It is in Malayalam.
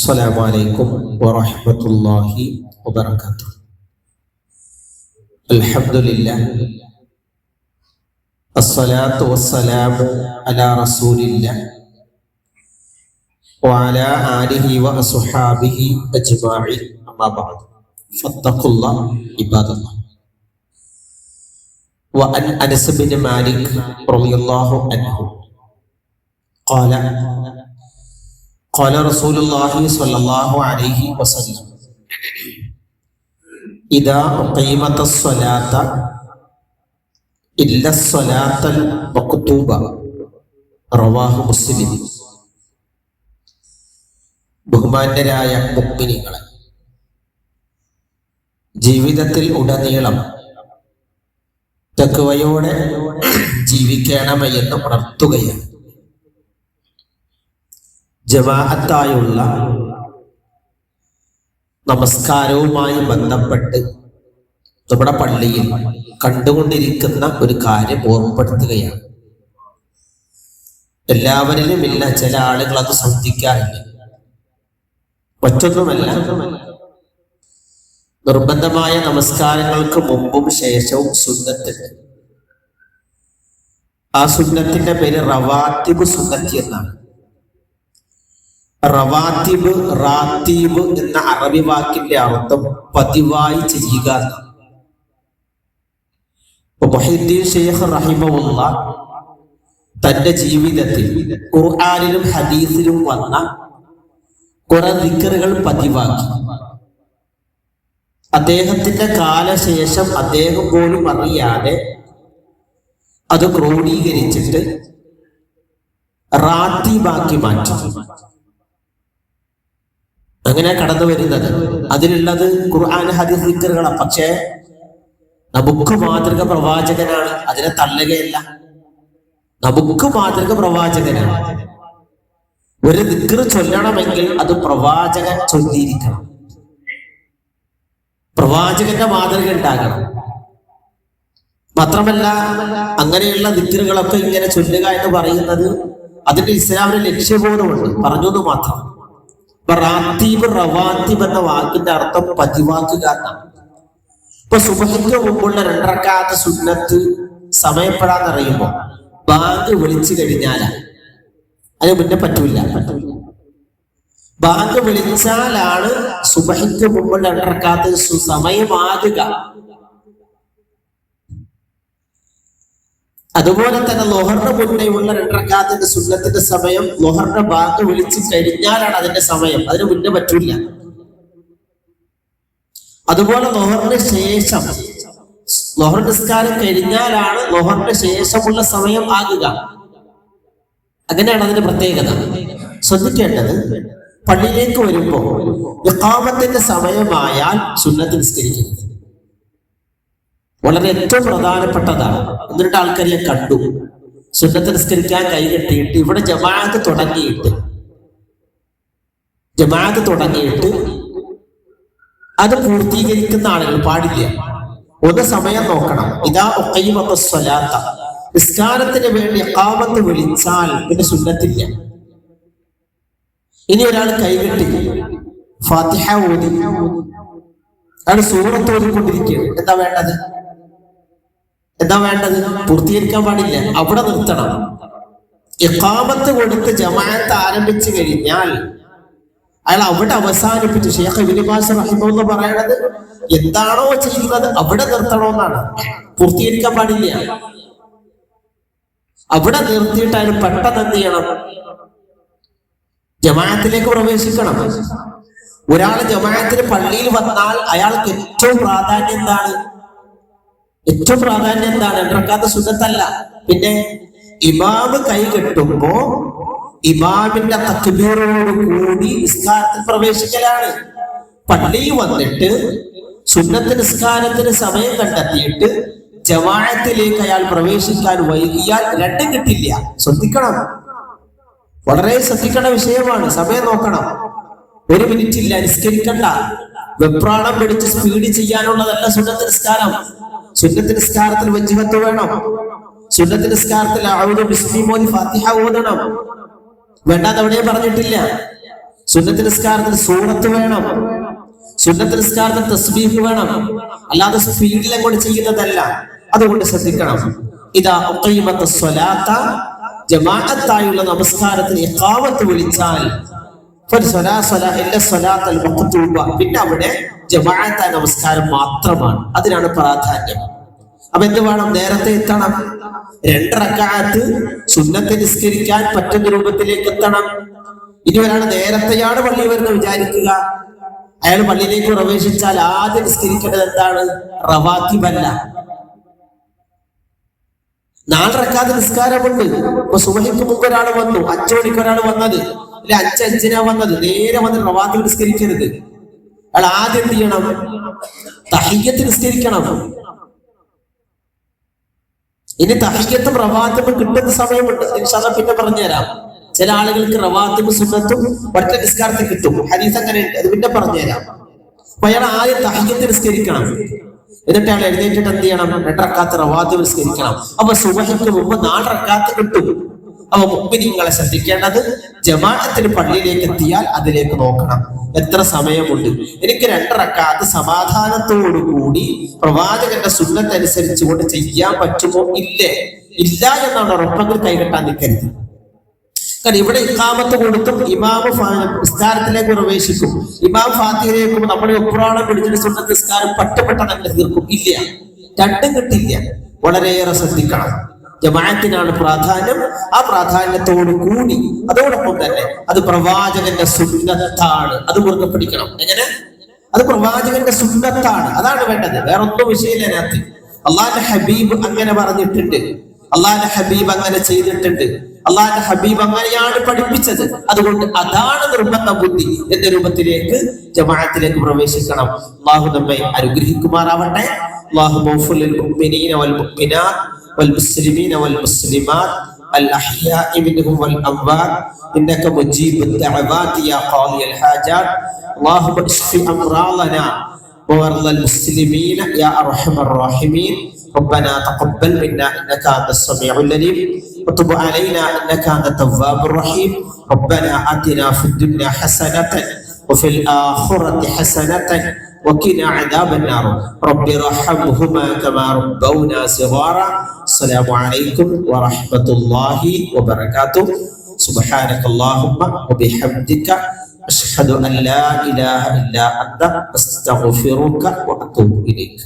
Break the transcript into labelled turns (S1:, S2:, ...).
S1: അസ്സലാമു അലൈക്കും വറഹ്മത്തുള്ളാഹി വബറകാതുഹു. അൽഹംദുലില്ലാഹ് അസ്സലാത്തു വസ്സലാമു അലാ റസൂലില്ലാഹ് വഅലാ ആലിഹി വഅസ്ഹാബിഹി അജ്മഈൻ. അമ്മാ ബഅദ് ഫത്തഖുല്ലാഹ് ഇബാദല്ലാഹ്. വഅൻ അനസ് ബിൻ മാലിക് റളിയല്ലാഹു അൻഹു ഖാല قال رسول الله صلى الله عليه وسلم إذا أقيمت الصلاة إلا الصلاة المكتوبة رواه مسلم. ബഹുമാന്യരായ മുഅ്മിനീങ്ങളെ, ജീവിതത്തിൽ ഉടനീളം തഖ്വയോടെ ജീവിക്കണമെന്ന് ഉണർത്തുകയാണ്. ജമാഅത്തായുള്ള നമസ്കാരവുമായി ബന്ധപ്പെട്ട് നമ്മുടെ പള്ളിയിൽ കണ്ടുകൊണ്ടിരിക്കുന്ന ഒരു കാര്യം ഓർമ്മപ്പെടുത്തുകയാണ്. എല്ലാവരിലും ഇല്ല, ചില ആളുകൾ അത് ശ്രദ്ധിക്കാറില്ല. മറ്റൊന്നുമല്ല, നിർബന്ധമായ നമസ്കാരങ്ങൾക്ക് മുമ്പും ശേഷവും സുന്നത്തുണ്ട്. ആ സുന്നത്തിന്റെ പേര് റവാത്തിബ് സുന്നത്തി എന്നാണ്. റവാത്തിബ്, റാത്തീബ് എന്ന അറബി വാക്കിന്റെ അർത്ഥം പതിവായി ചെയ്യുക എന്നാണ്. മുഹ്യിദ്ദീൻ ശൈഖ് റഹിമഹുല്ലാഹ് തന്റെ ജീവിതത്തിൽ ഖുർആനിലും ഹദീസിലും വന്ന കുറെ ദിക്റുകൾ പതിവാക്കി. അദ്ദേഹത്തിന്റെ കാലശേഷം അദ്ദേഹം പോലും അറിയാതെ അത് ക്രോഡീകരിച്ചിട്ട് റാത്തീബാക്കി മാറ്റി. അങ്ങനെ കടന്നു വരുന്നത് അതിലുള്ളത് ഖുർആൻ ഹദീസ് ദിക്റുകളാണ്. പക്ഷേ നമുക്ക് മാതൃക പ്രവാചകനാണ്, അതിനെ തള്ളുകയല്ല. നമുക്ക് മാതൃക പ്രവാചകനാണ്. ഒരു ദിക്റ് ചൊല്ലണമെങ്കിൽ അത് പ്രവാചകൻ ചൊല്ലിയിരിക്കണം, പ്രവാചകന്റെ മാതൃക ഉണ്ടാകണം. മാത്രമല്ല, അങ്ങനെയുള്ള ദിക്റുകളൊക്കെ ഇങ്ങനെ ചൊല്ലുക എന്ന് പറയുന്നത് അതിന്റെ ഇസ്ലാമിന്റെ ലക്ഷ്യബോധമുണ്ട്, പറഞ്ഞത് മാത്രം. റാത്തീബ്, റവാത്തീബ് എന്ന വാക്കിന്റെ അർത്ഥം പതിവാക്കുക എന്നാണ്. ഇപ്പൊ സുബഹിക്ക് മുമ്പുള്ള 2 റക്അത്ത് സുന്നത്ത് സമയപ്പെടാന്നറിയുമ്പോ ബാങ്ക് വിളിച്ചു കഴിഞ്ഞാലാണ്, അതിന് മുന്നേ പറ്റൂല. ബാങ്ക് വിളിച്ചാലാണ് സുബഹിക്ക് മുമ്പുള്ള 2 റക്അത്ത് സമയമാകുക. അതുപോലെ തന്നെ ലോഹറിന് മുന്നേയുള്ള 2 റക്അത്തിന്റെ സുന്നത്തിന്റെ സമയം ലോഹറിന്റെ ബാങ്ക് വിളിച്ചു കഴിഞ്ഞാലാണ് അതിന്റെ സമയം, അതിന് മുന്നേ പറ്റൂല. അതുപോലെ ലോഹറിന് ശേഷം, ലോഹർ നിസ്കാരം കഴിഞ്ഞാലാണ് ലോഹറിന് ശേഷമുള്ള സമയം ആകുക. അങ്ങനെയാണ് അതിന്റെ പ്രത്യേകത. ശ്രദ്ധിക്കേണ്ടത്, പള്ളിയിലേക്ക് വരുമ്പോ ഇഖാമത്തിന്റെ സമയമായാൽ സുന്നത്ത് നിസ്കരിക്കുന്നത് വളരെ ഏറ്റവും പ്രധാനപ്പെട്ടതാണ്. എന്നിട്ട് ആൾക്കാർ ഞാൻ കണ്ടു സുന്നത്ത് നിസ്കരിക്കാൻ കൈകെട്ടിയിട്ട് ഇവിടെ ജമാഅത്ത് തുടങ്ങിയിട്ട് അത് പൂർത്തീകരിക്കുന്ന ആളുകൾ പാടില്ല. ഒന്ന് സമയം നോക്കണം. ഇദാ ഉഖീമത്തുസ് സ്വലാത്ത, നിസ്കാരത്തിന് വേണ്ടി ഇഖാമത്ത് വിളിച്ചാൽ പിന്നെ സുന്നത്തില്ല. ഇനി ഒരാൾ കൈകെട്ടി ഫാത്തിഹ ഓതി, അയാൾ സൂറത്ത് ഓതിക്കൊണ്ടിരിക്കുകയാണ്. എന്താ വേണ്ടത്? പൂർത്തീകരിക്കാൻ പാടില്ല, അവിടെ നിർത്തണം. ഇഖാമത്ത് കൊടുത്ത് ജമാഅത്ത് ആരംഭിച്ചു കഴിഞ്ഞാൽ അയാൾ അവിടെ അവസാനിപ്പിച്ചു. ശൈഖ് ഇബ്നു ബാസ് റഹിമഹുല്ലാഹ് പറയണത് എന്താണോ ചെയ്യുന്നത് അവിടെ നിർത്തണമെന്നാണ്. പൂർത്തീകരിക്കാൻ പാടില്ല. അവിടെ നിർത്തിയിട്ട് അയാൾ പെട്ടെന്ന് എന്ത് ചെയ്യണം? ജമാഅത്തിലേക്ക് പ്രവേശിക്കണം. ഒരാൾ ജമാഅത്തിന് പള്ളിയിൽ വന്നാൽ അയാൾക്ക് ഏറ്റവും പ്രാധാന്യം എന്താണ്? 2 റക്അത്ത് സുന്നത്തല്ല. പിന്നെ ഇമാമ് കൈ കെട്ടുമ്പോ ഇമാമിന്റെ തക്ബീറോട് കൂടി നിസ്കാരത്തിൽ പ്രവേശിക്കലാണ്. പള്ളിയിൽ വന്നിട്ട് സുന്നത്ത് നിസ്കാരത്തിന് സമയം കണ്ടെത്തിയിട്ട് ജമാഅത്തിലേക്ക് അയാൾ പ്രവേശിക്കാൻ വൈകിയാൽ 2 കിട്ടില്ല. ശ്രദ്ധിക്കണം, വളരെ ശ്രദ്ധിക്കേണ്ട വിഷയമാണ്. സമയം നോക്കണം. 1 മിനിറ്റ് ഇല്ല, നിസ്കരിക്കണ്ട. വെപ്രാളം പിടിച്ച് സ്പീഡ് ചെയ്യാനുള്ളതല്ല സുന്നത്ത് നിസ്കാരം. സുന്നത്ത് നിസ്കാരത്തിൽ വജ്ഹത്ത് വേണം. സുന്നത്ത് നിസ്കാരത്തിൽ അഊദു ബിസ്മി മോദി ഫാത്തിഹ ഓതണം. വേണ്ടാന്ന് എവിടെയും പറഞ്ഞിട്ടില്ല. സുന്നത്ത് നിസ്കാരത്തിന് സൂറത്ത് വേണം, സുന്നത്ത് നിസ്കാരത്തിന് തസ്ബീഹ് വേണം, അല്ലാതെ സ്പീഡിൽ അങ്ങോട്ട് ചെയ്യുന്നതല്ല. അതുകൊണ്ട് ശ്രദ്ധിക്കണം. ഇദാ ഉഖീമത്ത സ്വലാത്ത, ജമാഅത്തായുള്ള നമസ്കാരത്തിന് ഇഖാമത്ത് വിളിച്ചാൽ പിന്നെ അവിടെ ജമാഅത്തായ നമസ്കാരം മാത്രമാണ്, അതിനാണ് പ്രാധാന്യം. അപ്പൊ എന്ത് വേണം? നേരത്തെ എത്തണം. 2 റക്അത്ത് സുന്നത്ത് നിസ്കരിക്കാൻ പറ്റുന്ന രൂപത്തിലേക്ക് എത്തണം. ഇനി ഒരാൾ നേരത്തെയാണ് പള്ളി വരുന്നത് വിചാരിക്കുക, അയാൾ പള്ളിയിലേക്ക് പ്രവേശിച്ചാൽ ആദ്യം നിസ്കരിക്കേണ്ടത് എന്താണ്? റവാത്തിബല്ല. 4 റക്അത്ത് നിസ്കാരമുണ്ട്. ഇപ്പൊ സുബഹിക്ക് മുമ്പ് ഒരാൾ വന്നു, 5 മണിക്ക് ഒരാൾ വന്നത്, അല്ലെ 5:05 വന്നത്, നേരെ വന്ന് റവാത്തിബ് നിസ്കരിക്കരുത്. അയാൾ ആദ്യം എന്ത് ചെയ്യണം? തഹിയ്യത്ത് നിസ്കരിക്കണം. ഇനി തഹിയ്യത്തും റവാത്തിബും കിട്ടുന്ന സമയമുണ്ട്, ഇൻഷാല്ലാഹ് പിന്നെ പറഞ്ഞുതരാം. ചില ആളുകൾക്ക് റവാത്തിബ് സുന്നത്തും ഒറ്റ നിസ്കാരത്തിൽ കിട്ടും, ഹദീസ് അങ്ങനെയുണ്ട്, അത് പിന്നെ പറഞ്ഞുതരാം. അപ്പൊ അയാൾ ആദ്യം തഹിയ്യത്ത് നിസ്കരിക്കണം. എന്നിട്ട് അയാൾ എഴുന്നേറ്റിട്ട് എന്ത് ചെയ്യണം? 2 റക്അത്ത് റവാത്തിബ് നിസ്കരിക്കണം. അപ്പൊ സുബഹിക്ക് മുമ്പ് 4 റക്അത്ത് കിട്ടും. അപ്പൊ മുഅ്മിനീങ്ങളെ ശ്രദ്ധിക്കേണ്ടത്, ജമാഅത്തിന് പള്ളിയിലേക്ക് എത്തിയാൽ അതിലേക്ക് നോക്കണം, എത്ര സമയമുണ്ട്. എനിക്ക് 2 റക്അത്ത് സമാധാനത്തോടു കൂടി പ്രവാചകന്റെ സുന്നത്ത് അനുസരിച്ചുകൊണ്ട് ചെയ്യാൻ പറ്റുമോ? ഇല്ല എന്നാണ് ഉറപ്പെങ്കിൽ കൈകെട്ടാൻ നിൽക്കരുത്. കാരണം ഇവിടെ ഇഖാമത്ത് കൊടുത്തും ഇമാമ് നിസ്കാരത്തിലേക്ക് പ്രവേശിക്കും, ഇമാം ഫാത്തിഹയിലേക്കും നമ്മുടെ ഒപ്പുറാളം പിടിച്ചിട്ട് സുന്നത്ത് നിസ്കാരം പട്ടപ്പെട്ട തന്നെ തീർക്കും. ഇല്ല, രണ്ടും കിട്ടില്ല. വളരെയേറെ ശ്രദ്ധിക്കണം. ജമാഅത്തിനാണ് പ്രാധാന്യം. ആ പ്രാധാന്യത്തോടു കൂടി അതോടൊപ്പം തന്നെ അത് പ്രവാചകന്റെ സുന്നത്താണ്, അത് മുറുകെ പിടിക്കണം. എങ്ങനെ? അത് പ്രവാചകന്റെ സുന്നത്താണ്, അതാണ് വേണ്ടത്, വേറൊന്നും വിഷയമില്ല. അതിനകത്ത് അള്ളാന്റെ ഹബീബ് അങ്ങനെ പറഞ്ഞിട്ടുണ്ട്, അള്ളാന്റെ ഹബീബ് അങ്ങനെ ചെയ്തിട്ടുണ്ട്, അള്ളാന്റെ ഹബീബ് അങ്ങനെയാണ് പഠിപ്പിച്ചത്. അതുകൊണ്ട് അതാണ് നിർബന്ധ ബുദ്ധി എന്ന രൂപത്തിലേക്ക് ജമാഅത്തിലേക്ക് പ്രവേശിക്കണം. അല്ലാഹു നമ്മെ അനുഗ്രഹിക്കുമാറാവട്ടെ. അല്ലാഹു മഗ്ഫിർ ലിൽ മുഅ്മിനീന വൽ മുഅ്മിനാത്ത് വൽ മുസ്ലിമീന വൽ മുസ്ലിമാത്ത് الأحياء منهم والأموات إنك مجيب الدعوات يا قاضي الحاجات اللهم اشف أمراضنا ومرضى المسلمين يا أرحم الراحمين ربنا تقبل منا إنك أنت السميع العليم وتب علينا إنك أنت التواب الرحيم ربنا آتنا في الدنيا حسنة وفي الآخرة حسنة وقنا عذاب النار رب ارحمهما كما ربونا صغارا السلام عليكم ورحمة الله وبركاته سبحانك اللهم وبحمدك أشهد أن لا إله إلا أنت أستغفرك وأتوب إليك.